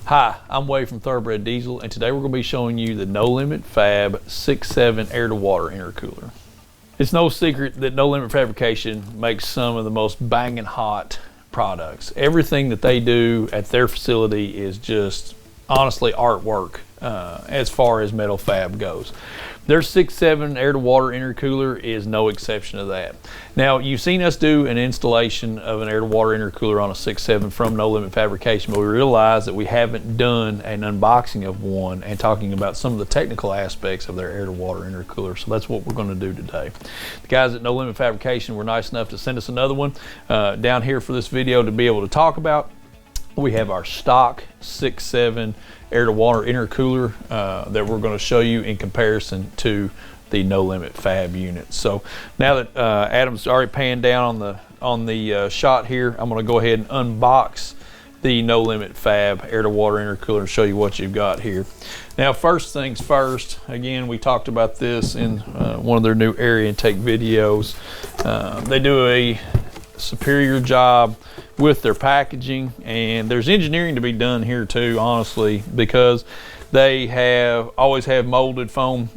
Hi, I'm Wade from Thoroughbred Diesel, and today we're going to be showing you the No Limite Fab 6.7 air-to-water intercooler. It's no secret that No Limite Fabrication makes some of the most banging hot products. Everything that they do at their facility is just honestly artwork as far as metal fab goes. Their 6.7 air-to-water intercooler is no exception to that. Now, you've seen us do an installation of an air-to-water intercooler on a 6.7 from No Limite Fabrication, but we realized that we haven't done an unboxing of one and talking about some of the technical aspects of their air-to-water intercooler. So that's what we're going to do today. The guys at No Limite Fabrication were nice enough to send us another one down here for this video to be able to talk about. We have our stock 6.7 air-to-water intercooler that we're going to show you in comparison to the No Limite Fab unit. So now that Adam's already panned down on the shot here, I'm going to go ahead and unbox the No Limite Fab air-to-water intercooler and show you what you've got here. Now, first things first, again, we talked about this in one of their new air intake videos. They do a superior job with their packaging, and there's engineering to be done here too, honestly, because they always have molded foam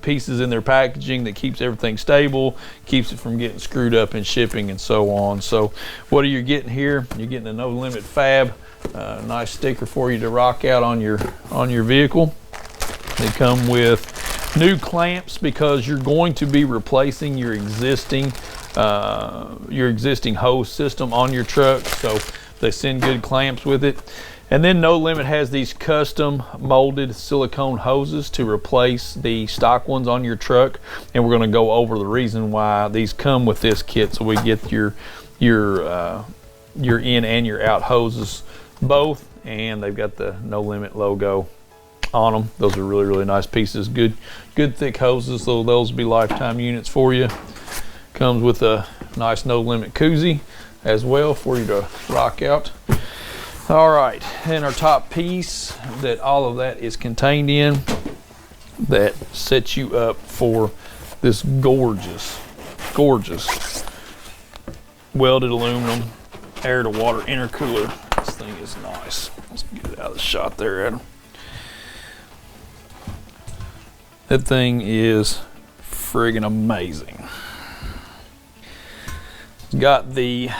pieces in their packaging that keeps everything stable, keeps it from getting screwed up in shipping and so on. So what are you getting here? You're getting a No Limite Fab, nice sticker for you to rock out on your vehicle. They come with new clamps because you're going to be replacing your existing hose system on your truck, so they send good clamps with it. And then No Limite has these custom molded silicone hoses to replace the stock ones on your truck, and we're going to go over the reason why these come with this kit, so we get your in and your out hoses both, and they've got the No Limite logo on them. Those are really nice pieces, good thick hoses, so those will be lifetime units for you. Comes with a nice No Limite koozie as well for you to rock out. All right, and our top piece that all of that is contained in that sets you up for this gorgeous welded aluminum air-to-water intercooler. This thing is nice. Let's get it out of the shot there, Adam. That thing is friggin' amazing. Got the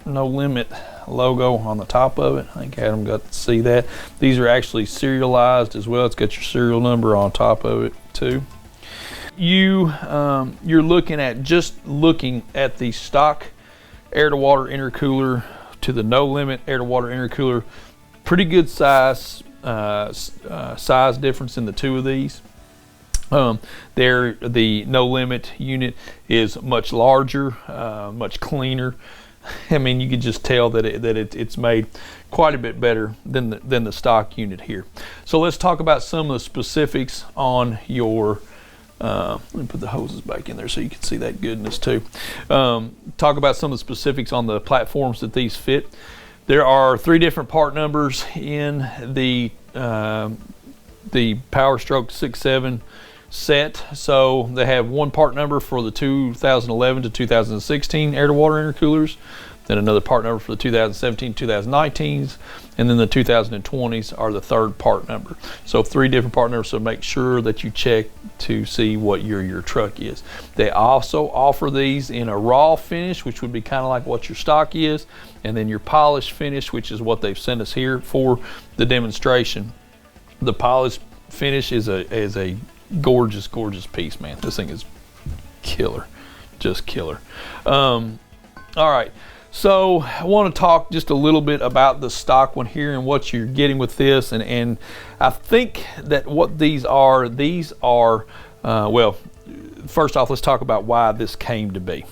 No Limite logo on the top of it. I think Adam got to see that. These are actually serialized as well. It's got your serial number on top of it too. You're looking at the stock air-to-water intercooler to the No Limite air-to-water intercooler. Pretty good size difference in the two of these. The No Limite unit is much larger, much cleaner. I mean, you could just tell that it's made quite a bit better than the stock unit here. So let's talk about some of the specifics on your. Let me put the hoses back in there so you can see that goodness too. Talk about some of the specifics on the platforms that these fit. There are 3 different part numbers in the Powerstroke 6.7 set. So they have one part number for the 2011 to 2016 air-to-water intercoolers, then another part number for the 2017 2019s, and then the 2020s are the third part number. So 3 different part numbers, so make sure that you check to see what your truck is. They also offer these in a raw finish, which would be kind of like what your stock is, and then your polished finish, which is what they've sent us here for the demonstration. The polished finish is a gorgeous piece, man. This thing is killer, just killer. All right, so I want to talk just a little bit about the stock one here and what you're getting with this, and I think that what these are well, first off, let's talk about why this came to be.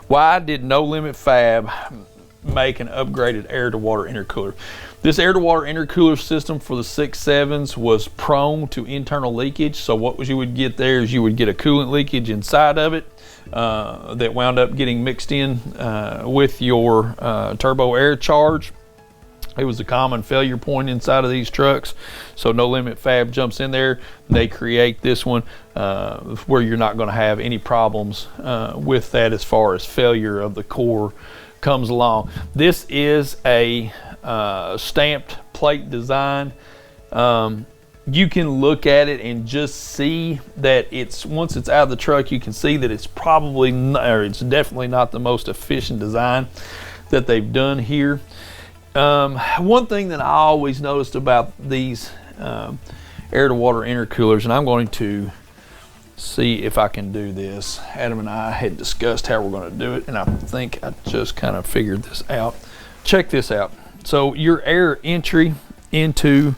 Why did No Limite Fab make an upgraded air-to-water intercooler? This air-to-water intercooler system for the 6.7s was prone to internal leakage. So what you would get there is you would get a coolant leakage inside of it that wound up getting mixed in with your turbo air charge. It was a common failure point inside of these trucks. So No Limite Fab jumps in there. They create this one where you're not going to have any problems with that as far as failure of the core comes along. This is a stamped plate design, you can look at it and just see that once it's out of the truck, you can see that it's probably not, or it's definitely not the most efficient design that they've done here. One thing that I always noticed about these air to water intercoolers, and I'm going to see if I can do this. Adam and I had discussed how we're going to do it, and I think I just kind of figured this out. Check this out. So your air entry into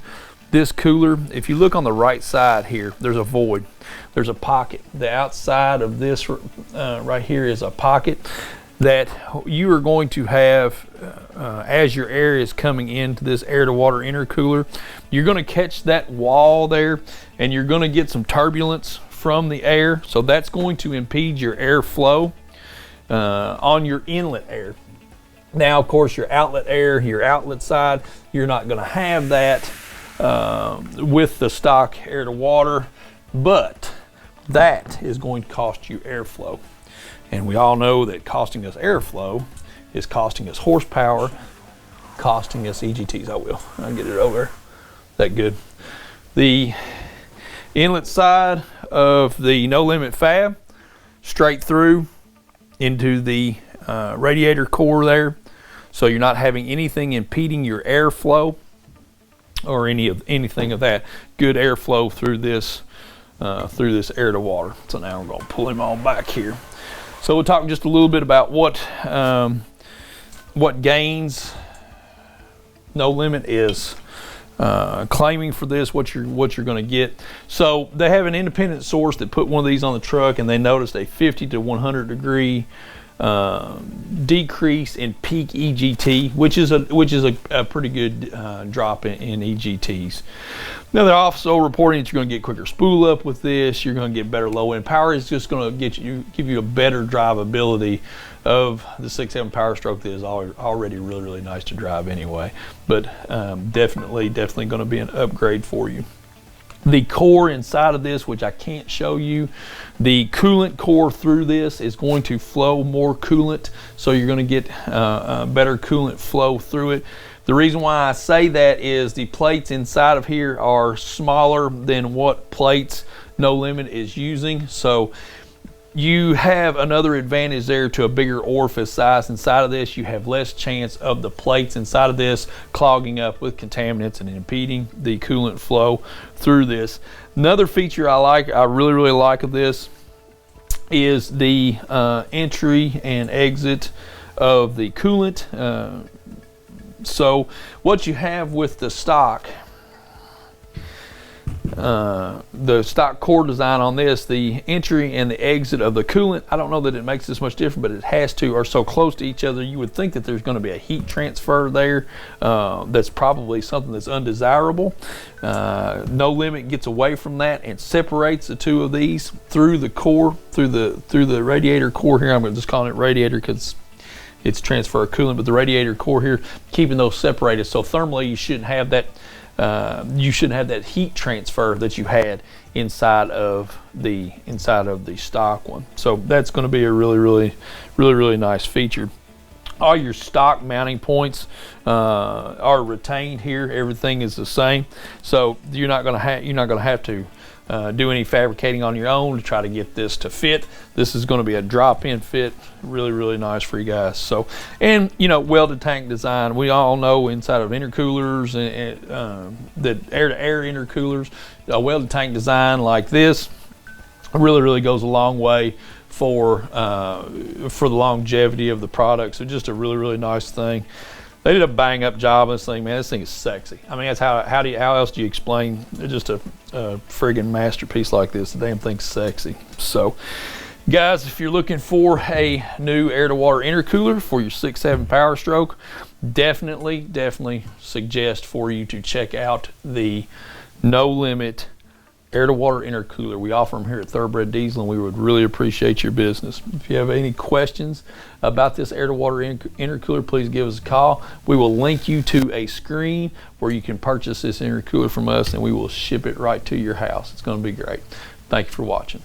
this cooler, if you look on the right side here, there's a void, there's a pocket. The outside of this right here is a pocket that you are going to have as your air is coming into this air to water intercooler. You're going to catch that wall there, and you're going to get some turbulence from the air, so that's going to impede your airflow on your inlet air. Now, of course, your outlet air, your outlet side, you're not going to have that with the stock air to water, but that is going to cost you airflow. And we all know that costing us airflow is costing us horsepower, costing us EGTs. I'll get it over. That good. The inlet side of the No Limite fab, straight through into the radiator core there, so you're not having anything impeding your airflow or anything of that. Good airflow through this air to water. So now we're going to pull him on back here. So we'll talk just a little bit about what gains No Limite is claiming for this, what you're going to get. So they have an independent source that put one of these on the truck, and they noticed a 50 to 100 degree decrease in peak EGT, which is a pretty good drop in EGTs. Now they're also reporting that you're going to get quicker spool up with this. You're going to get better low end power. It's just going to give you a better drivability of the 6.7 Powerstroke that is already really nice to drive anyway. But definitely going to be an upgrade for you. The core inside of this, which I can't show you, the coolant core through this is going to flow more coolant, so you're going to get better coolant flow through it. The reason why I say that is the plates inside of here are smaller than what plates No Limite is using, so you have another advantage there to a bigger orifice size inside of this. You have less chance of the plates inside of this clogging up with contaminants and impeding the coolant flow through this. Another feature I really like of this is the entry and exit of the coolant. So what you have with the stock core design on this, the entry and the exit of the coolant, I don't know that it makes this much different, but it has to, are so close to each other. You would think that there's going to be a heat transfer there. That's probably something that's undesirable. No Limite gets away from that and separates the two of these through the core, through the radiator core here. I'm just calling it radiator because it's transfer of coolant, but the radiator core here, keeping those separated. So thermally, you shouldn't have that. You shouldn't have that heat transfer that you had inside of the stock one. So that's going to be a really nice feature. All your stock mounting points are retained here. Everything is the same, so you're not going to have to do any fabricating on your own to try to get this to fit. This is going to be a drop-in fit, really nice for you guys. So, and you know, welded tank design, we all know inside of intercoolers and that air-to-air intercoolers, a welded tank design like this really goes a long way for the longevity of the product. So just a really nice thing. They did a bang up job on this thing, man. This thing is sexy. I mean, that's how else do you explain just a friggin' masterpiece like this? The damn thing's sexy. So, guys, if you're looking for a new air to water intercooler for your 6.7 Powerstroke, definitely suggest for you to check out the No Limite air to water intercooler. We offer them here at Thoroughbred Diesel, and we would really appreciate your business. If you have any questions about this air to water intercooler, please give us a call. We will link you to a screen where you can purchase this intercooler from us, and we will ship it right to your house. It's going to be great. Thank you for watching.